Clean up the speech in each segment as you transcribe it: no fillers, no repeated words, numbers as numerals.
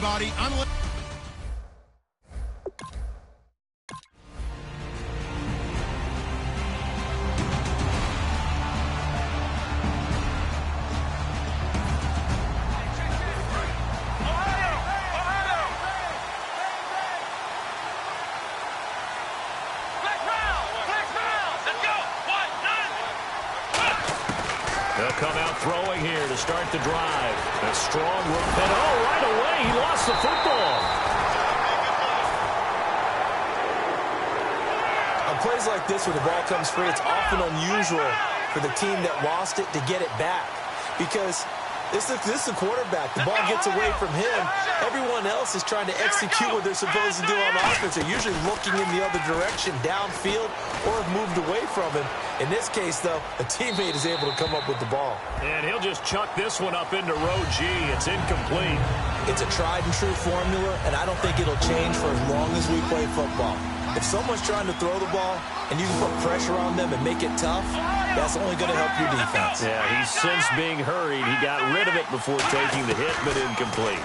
everybody. They'll come out throwing here to start the drive. A strong look. And right away, he lost the football. On plays like this where the ball comes free, it's often unusual for the team that lost it to get it back. Because this is the quarterback. The ball gets away from him. Everyone else is trying to execute what they're supposed to do on offense. They're usually looking in the other direction, downfield, or have moved away from him. In this case, though, a teammate is able to come up with the ball. And he'll just chuck this one up into row G. It's incomplete. It's a tried-and-true formula, and I don't think it'll change for as long as we play football. If someone's trying to throw the ball and you can put pressure on them and make it tough, that's only going to help your defense. Yeah, he's since being hurried. He got rid of it before taking the hit, but incomplete.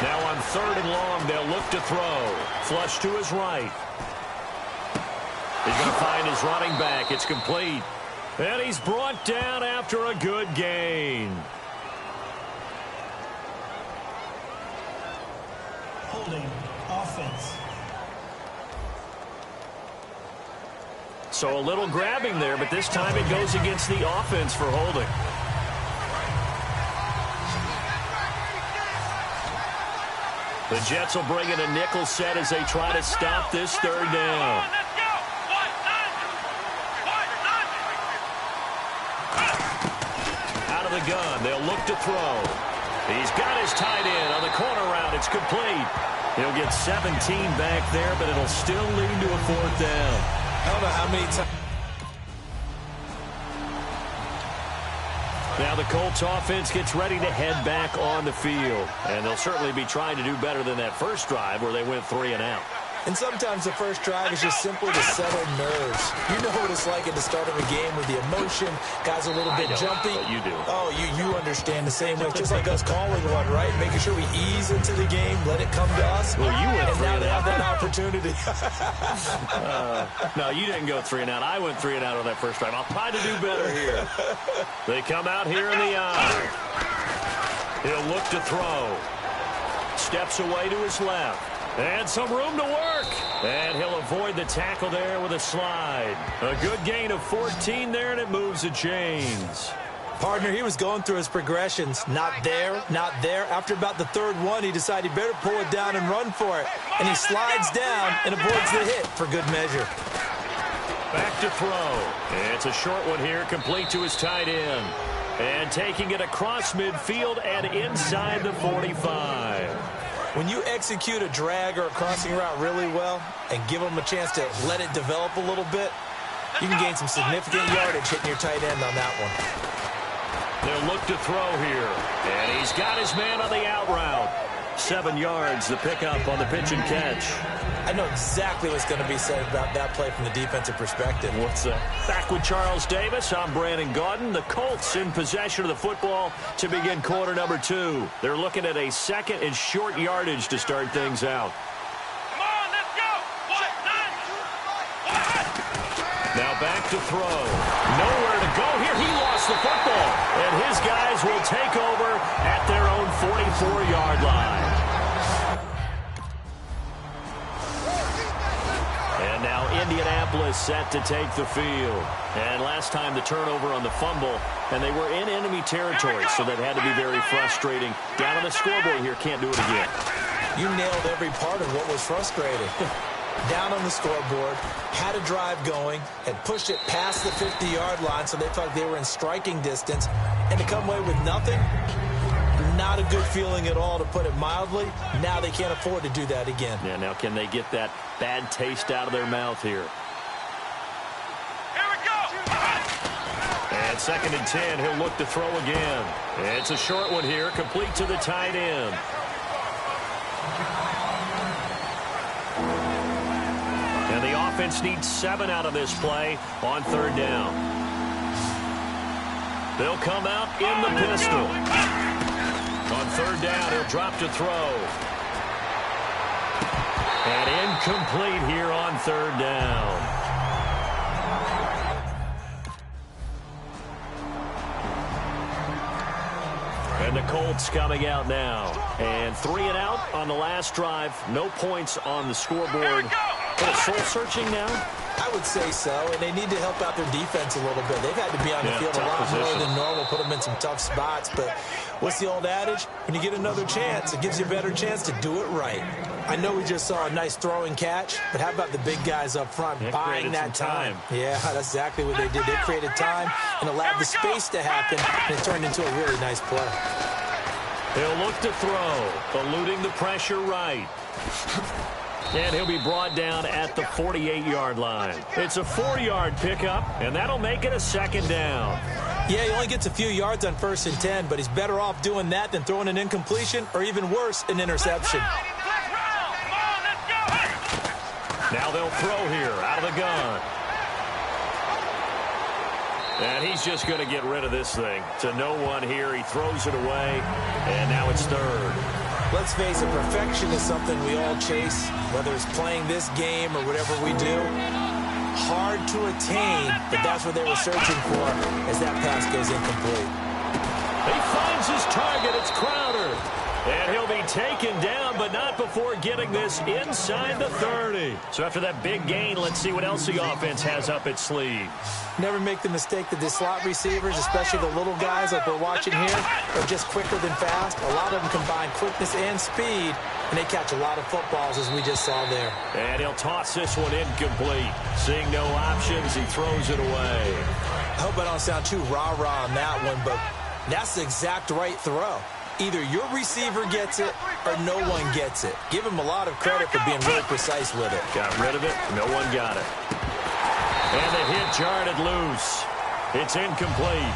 Now on 3rd and long, they'll look to throw. Flush to his right. He's going to find his running back. It's complete. And he's brought down after a good gain. Holding offense. So a little grabbing there, but this time it goes against the offense for holding. The Jets will bring in a nickel set as they try to stop this 3rd down. Out of the gun, they'll look to throw. He's got his tight end on the corner route. It's complete. He'll get 17 back there, but it'll still lead to a 4th down. I don't know how many times. Now the Colts offense gets ready to head back on the field. And they'll certainly be trying to do better than that first drive where they went 3 and out. And sometimes the first drive is just simply to settle nerves. You know what it's like at the start of a game with the emotion. Guys are a little bit jumpy. But you do. Oh, you understand the same way. It's just like us calling one, right? Making sure we ease into the game, let it come to us. Well, you went and 3 now and they out. have that opportunity. No, you didn't go 3 and out. I went 3 and out on that first drive. I'll try to do better here. They come out here in the eye. He'll look to throw. Steps away to his left. And some room to work. And he'll avoid the tackle there with a slide. A good gain of 14 there, and it moves the chains. Partner, he was going through his progressions. Not there, not there. After about the 3rd one, he decided he better pull it down and run for it. And he slides down and avoids the hit for good measure. Back to throw. It's a short one here, complete to his tight end. And taking it across midfield and inside the 45. When you execute a drag or a crossing route really well and give them a chance to let it develop a little bit, you can gain some significant yardage hitting your tight end on that one. They'll look to throw here. And he's got his man on the out route. 7 yards, the pickup on the pitch and catch. I know exactly what's going to be said about that play from the defensive perspective. What's that? Back with Charles Davis. I'm Brandon Gaudin. The Colts in possession of the football to begin quarter number 2. They're looking at a 2nd and short yardage to start things out. Come on, let's go. Now back to throw. Nowhere to go here. He lost the football. And his guys will take over at their own 44-yard line. And now Indianapolis set to take the field. And last time the turnover on the fumble, and they were in enemy territory, so that had to be very frustrating. Down on the scoreboard here, can't do it again. You nailed every part of what was frustrating. Down on the scoreboard, had a drive going, had pushed it past the 50-yard line, so they thought they were in striking distance, and to come away with nothing, not a good feeling at all, to put it mildly. Now they can't afford to do that again. Yeah, now can they get that bad taste out of their mouth here? Here we go. And 2nd and 10, he'll look to throw again. It's a short one here, complete to the tight end. And the offense needs 7 out of this play on 3rd down. They'll come out in the pistol. On third down, he'll drop to throw. And incomplete here on third down. And the Colts coming out now. And 3 and out on the last drive. No points on the scoreboard. A little soul-searching now? I would say so, and they need to help out their defense a little bit. They've had to be on the field a lot more than normal, put them in some tough spots. But what's the old adage? When you get another chance, it gives you a better chance to do it right. I know we just saw a nice throwing catch, but how about the big guys up front buying that time? Yeah, that's exactly what they did. They created time and allowed the space to happen, and it turned into a really nice play. He'll look to throw, eluding the pressure right. And he'll be brought down at the 48-yard line. It's a 4-yard pickup, and that'll make it a second down. Yeah, he only gets a few yards on 1st and 10, but he's better off doing that than throwing an incompletion or even worse, an interception. Now they'll throw here out of the gun. And he's just going to get rid of this thing. To no one here. He throws it away, and now it's third. Let's face it, perfection is something we all chase, whether it's playing this game or whatever we do. Hard to attain, but that's what they were searching for as that pass goes incomplete. He finds his target. It's Crowder. And he'll be taken down, but not before getting this inside the 30. So after that big gain, let's see what else the offense has up its sleeve. Never make the mistake that the slot receivers, especially the little guys like we're watching here, are just quicker than fast. A lot of them combine quickness and speed, and they catch a lot of footballs, as we just saw there. And he'll toss this one incomplete. Seeing no options, he throws it away. I hope I don't sound too rah-rah on that one, but that's the exact right throw. Either your receiver gets it or no one gets it. Give him a lot of credit for being really precise with it. Got rid of it. No one got it. And the hit jarred it loose. It's incomplete.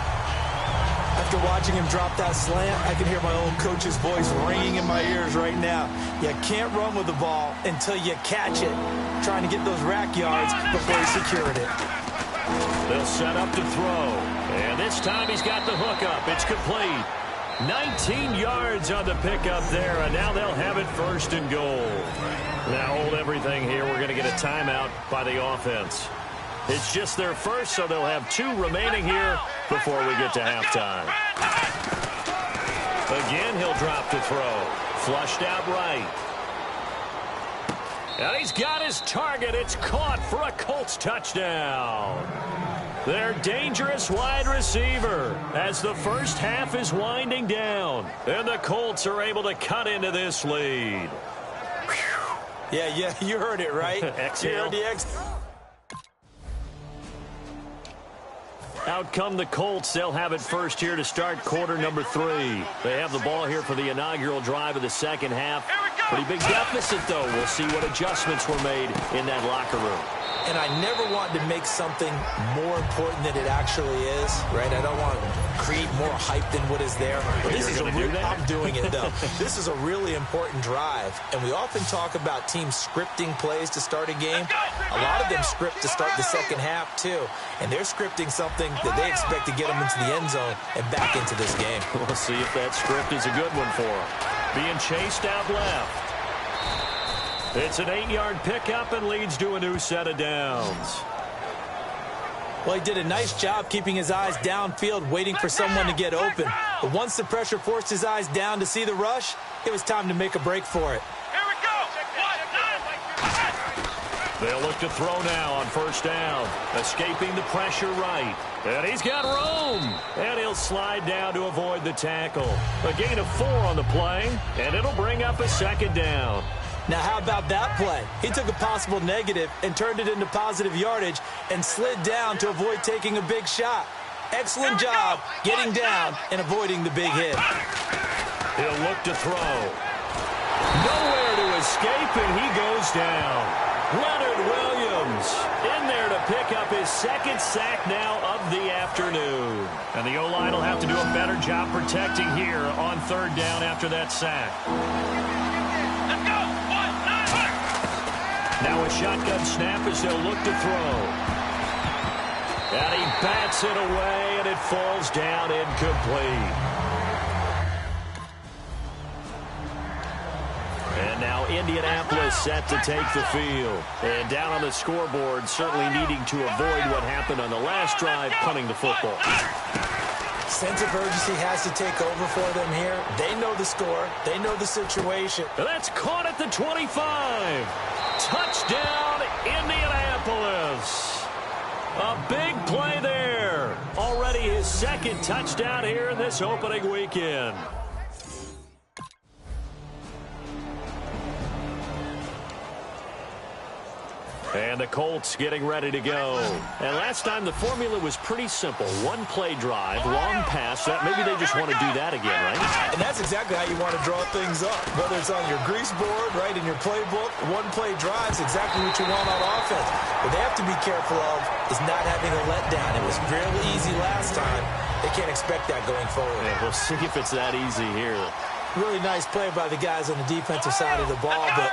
After watching him drop that slant, I can hear my old coach's voice ringing in my ears right now. You can't run with the ball until you catch it. Trying to get those rack yards before he secured it. They'll set up to throw. And this time he's got the hook up. It's complete. 19 yards on the pickup there, and now they'll have it 1st and goal. Now hold everything here. We're going to get a timeout by the offense. It's just their first, so they'll have 2 remaining here before we get to halftime. Again, he'll drop to throw. Flushed out right. And he's got his target. It's caught for a Colts touchdown. Their dangerous wide receiver as the first half is winding down. And the Colts are able to cut into this lead. Yeah, you heard it, right? Exhale. You heard the Out come the Colts. They'll have it first here to start quarter number 3. They have the ball here for the inaugural drive of the second half. Pretty big deficit, though. We'll see what adjustments were made in that locker room. And I never want to make something more important than it actually is, right? I don't want to create more hype than what is there. But this is I'm doing it, though. This is a really important drive. And we often talk about teams scripting plays to start a game. A lot of them script to start the second half, too. And they're scripting something that they expect to get them into the end zone and back into this game. We'll see if that script is a good one for them. Being chased out left. It's an 8-yard pickup and leads to a new set of downs. Well, he did a nice job keeping his eyes downfield, waiting for someone to get open. But once the pressure forced his eyes down to see the rush, it was time to make a break for it. Here we go. They'll look to throw now on 1st down. Escaping the pressure right. And he's got room. And he'll slide down to avoid the tackle. A gain of 4 on the play, and it'll bring up a 2nd down. Now, how about that play? He took a possible negative and turned it into positive yardage and slid down to avoid taking a big shot. Excellent job getting down and avoiding the big hit. He'll look to throw. Nowhere to escape, and he goes down. Leonard Williams in there to pick up his 2nd sack now of the afternoon. And the O-line will have to do a better job protecting here on 3rd down after that sack. Now a shotgun snap as they'll look to throw. And he bats it away, and it falls down incomplete. now Indianapolis set to take the field. And down on the scoreboard, certainly needing to avoid what happened on the last drive, punting the football. Sense of urgency has to take over for them here. They know the score. They know the situation. And that's caught at the 25. Touchdown, Indianapolis. A big play there. Already his second touchdown here in this opening weekend. And the Colts getting ready to go. And last time the formula was pretty simple. One play drive, long pass. Maybe they just want to do that again, right? And that's exactly how you want to draw things up. Whether it's on your grease board, right, in your playbook, one play drive is exactly what you want on offense. What they have to be careful of is not having a letdown. It was fairly easy last time. They can't expect that going forward. Yeah, we'll see if it's that easy here. Really nice play by the guys on the defensive side of the ball, but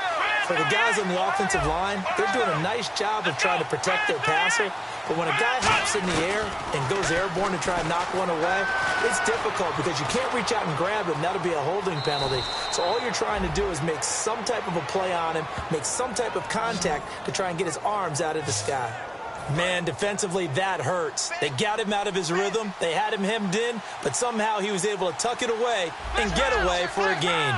for the guys on the offensive line, they're doing a nice job of trying to protect their passer. But when a guy hops in the air and goes airborne to try and knock one away, it's difficult because you can't reach out and grab him. That'll be a holding penalty. So all you're trying to do is make some type of a play on him, make some type of contact to try and get his arms out of the sky. Man, defensively, that hurts. They got him out of his rhythm. They had him hemmed in, but somehow he was able to tuck it away and get away for a gain.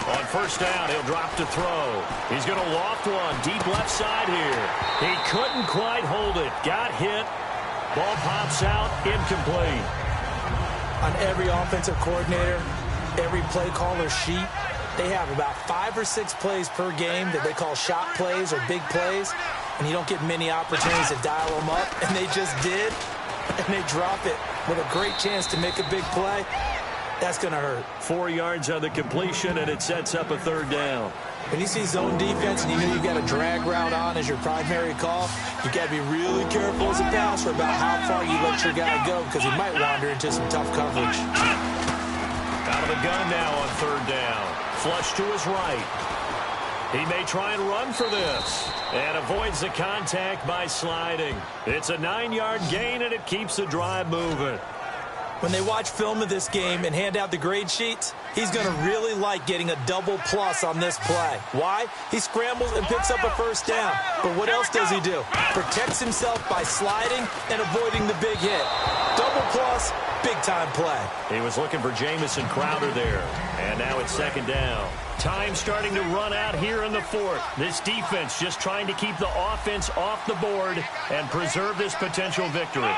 On first down, he'll drop to throw. He's going to loft one deep left side here. He couldn't quite hold it. Got hit. Ball pops out, incomplete. On every offensive coordinator, every play caller sheet, they have about 5 or 6 plays per game that they call shot plays or big plays, and you don't get many opportunities to dial them up, and they just did, and they drop it with a great chance to make a big play. That's going to hurt. 4 yards on the completion, and it sets up a third down. When you see zone defense and you know you've got a drag route on as your primary call, you've got to be really careful as a passer about how far you let your guy go because he might wander into some tough coverage. Out of the gun now on third down. Flush to his right. He may try and run for this. And avoids the contact by sliding. It's a 9-yard gain, and it keeps the drive moving. When they watch film of this game and hand out the grade sheets, he's going to really like getting a double plus on this play. Why? He scrambles and picks up a first down. But what else does he do? Protects himself by sliding and avoiding the big hit. Double plus, big-time play. He was looking for Jamison Crowder there. And now it's second down. Time starting to run out here in the fourth. This defense just trying to keep the offense off the board and preserve this potential victory.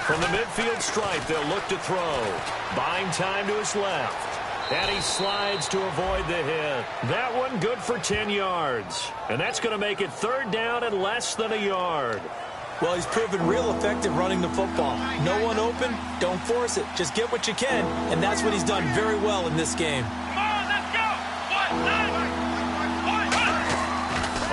From the midfield stripe, they'll look to throw. Buying time to his left. And he slides to avoid the hit. That one good for 10 yards. And that's going to make it third down and less than a yard. Well, he's proven real effective running the football. No one open, don't force it. Just get what you can, and that's what he's done very well in this game.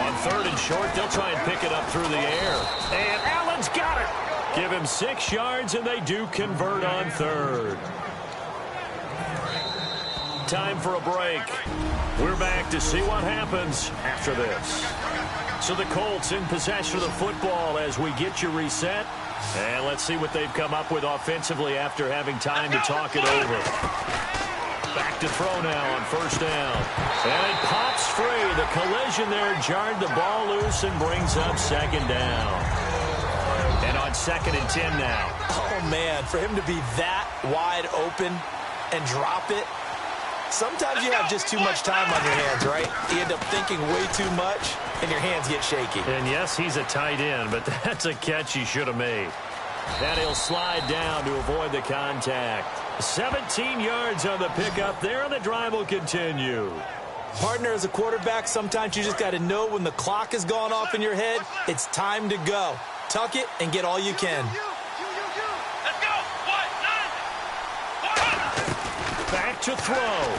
On third and short, they'll try and pick it up through the air. And Allen's got it. Give him 6 yards, and they do convert on third. Time for a break. We're back to see what happens after this. So the Colts in possession of the football as we get you reset. And let's see what they've come up with offensively after having time to talk it over. Back to throw now on first down. And it pops free. The collision there jarred the ball loose and brings up second down. And on second and 10 now. Oh, man, for him to be that wide open and drop it. Sometimes you have just too much time on your hands, right? You end up thinking way too much, and your hands get shaky. And yes, he's a tight end, but that's a catch he should have made. And he'll slide down to avoid the contact. 17 yards on the pickup there, and the drive will continue. Partner, as a quarterback, sometimes you just got to know when the clock has gone off in your head, it's time to go. Tuck it and get all you can. Let's go. Back to throw.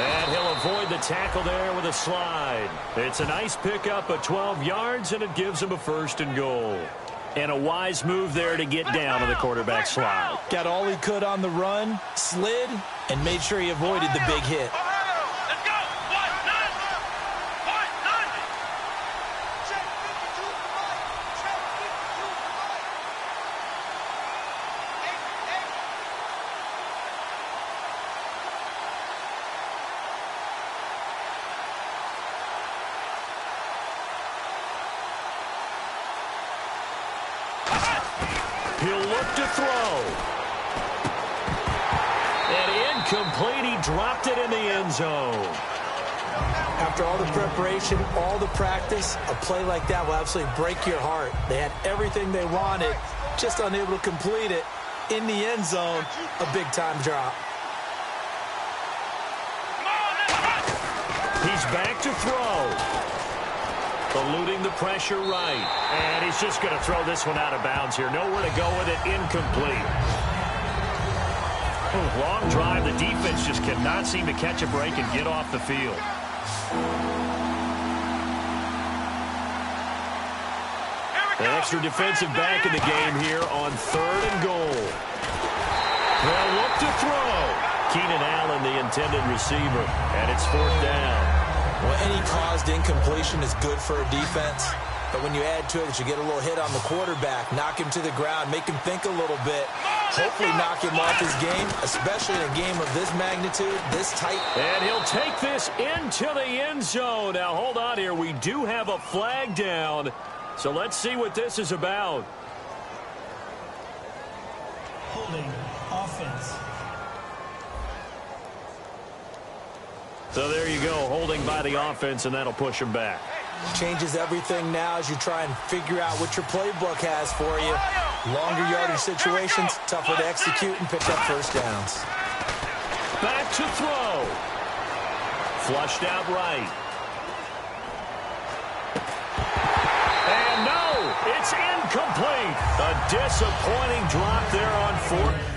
And he'll avoid the tackle there with a slide. It's a nice pickup of 12 yards, and it gives him a first and goal. And a wise move there to get down on the quarterback slide. Got all he could on the run, slid, and made sure he avoided the big hit. Let's go. up to throw. And incomplete. He dropped it in the end zone. After all the preparation, all the practice, a play like that will absolutely break your heart. They had everything they wanted, just unable to complete it. In the end zone, a big-time drop. He's back to throw. Eluding the pressure right. And he's just going to throw this one out of bounds here. Nowhere to go with it. Incomplete. Long drive. The defense just cannot seem to catch a break and get off the field. An extra defensive back in the game here on 3rd and goal. They'll look to throw. Keenan Allen, the intended receiver, and it's 4th down. Well, any caused incompletion is good for a defense, but when you add to it that you get a little hit on the quarterback, knock him to the ground, make him think a little bit, hopefully knock him off his game, especially in a game of this magnitude, this tight. And he'll take this into the end zone. Now, hold on here. We do have a flag down, so let's see what this is about. Holding offense. So there you go, holding by the offense, and that'll push him back. Changes everything now as you try and figure out what your playbook has for you. Longer yardage situations, tougher to execute and pick up first downs. Back to throw. Flushed out right. And no, it's incomplete. A disappointing drop there on 4th.